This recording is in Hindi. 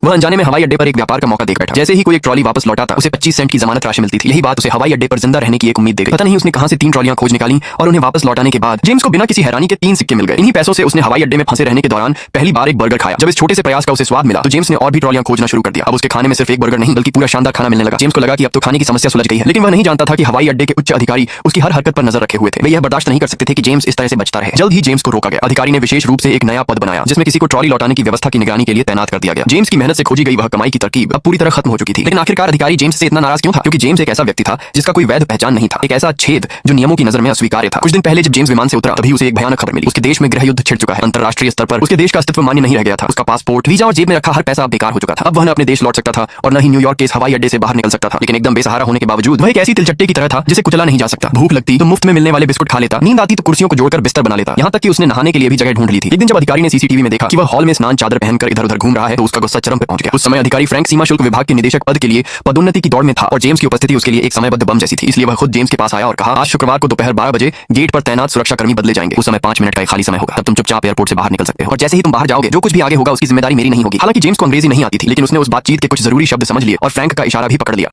वह अनजाने में हवाई अड्डे पर एक व्यापार का मौका देख बैठा। जैसे ही कोई एक ट्रॉली वापस लौटा था, उसे 25 सेंट की जमानत राशि मिलती थी। यही बात उसे हवाई अड्डे पर जिंदा रहने की एक उम्मीद दे गई। पता नहीं उसने कहां से 3 ट्रॉलियां खोज निकाली और उन्हें वापस लौटाने के बाद जेम्स को बिना किसी हैरानी के 3 सिक्के मिल गए। इन्हीं पैसों से उसने हवाई अड्डे में फंसे रहने के दौरान पहली बार एक बर्गर खाया। जब इस छोटे से प्रयास का उसे स्वाद मिला तो जेम्स ने और भी ट्रॉलियां खोजना शुरू कर दिया। अब उसके खाने में सिर्फ एक बर्गर नहीं बल्कि पूरा शानदार खाना मिलने लगा। जेम्स को लगा कि अब तो खाने की समस्या सुलझ गई है, लेकिन वह नहीं जानता था कि हवाई अड्डे के उच्च अधिकारी उसकी हर हरकत पर नजर रखे हुए थे। वे यह बर्दाश्त नहीं कर सकते थे कि जेम्स इस तरह से बचता रहे। जल्द ही जेम्स को रोका गया। अधिकारी ने विशेष रूप से एक नया पद बनाया जिसमें किसी को ट्रॉली लौटाने की व्यवस्था की निगरानी के लिए तैनात कर दिया गया। जेम्स की मेहनत से खोजी गई वह कमाई की तरकीब अब पूरी तरह खत्म हो चुकी थी। लेकिन आखिरकार अधिकारी जेम्स से इतना नाराज क्यों था? क्योंकि जेम्स एक ऐसा व्यक्ति था जिसका कोई वैध पहचान नहीं था, एक ऐसा छेद जो नियमों की नजर में अस्वीकार्य था। कुछ दिन पहले जब जेम्स विमान से उतरा तभी उसे एक भयानक खबर मिली। उसके देश में गृह युद्ध छिड़ चुका है। अंतरराष्ट्रीय स्तर पर उसके देश का अस्तित्व मान्य नहीं रह गया था। उसका पासपोर्ट, वीजा और जेब में रखा हर पैसा अब बेकार हो चुका था। अब वह न अपने देश लौट सकता था और न ही न्यूयॉर्क के इस हवाई अड्डे से बाहर निकल सकता था। लेकिन एकदम बेसहारा होने के बावजूद वह एक ऐसी तिलचट्टे की तरह था जिसे कुचला नहीं जा सकता। भूख लगती तो मुफ्त में मिलने वाले बिस्कुट खा लेता, नींद आती तो कुर्सियों को जोड़कर बिस्तर बना लेता, यहाँ तक कि उसने नहाने के लिए भी जगह ढूंढ ली थी। एक दिन जब अधिकारी ने सीसीटीवी में देखा कि वह हॉल में स्नान चादर पहनकर इधर-उधर घूम रहा है तो उसका गुस्सा चरम पे पहुंच गया। उस समय अधिकारी फ्रैंक सीमा शुल्क विभाग के निदेशक पद के लिए पदोन्नति की दौड़ में था और जेम्स की उपस्थिति उसके लिए एक समयबद्ध बम जैसी थी। इसलिए वह खुद जेम्स के पास आया और कहा, आज शुक्रवार को दोपहर 12 बजे गेट पर तैनात सुरक्षाकर्मी बदले जाएंगे। उस समय 5 मिनट का एक खाली समय होगा, तब तुम चुपचाप एयरपोर्ट से बाहर निकल सकते हो और जैसे ही तुम बाहर जाओगे जो कुछ भी आगे होगा उसकी जिम्मेदारी मेरी नहीं होगी। हालांकि जेम्स को अंग्रेजी नहीं आती थी, लेकिन उसने उस बातचीत के कुछ जरूरी शब्द समझ लिए और फ्रैंक का इशारा भी पकड़ लिया।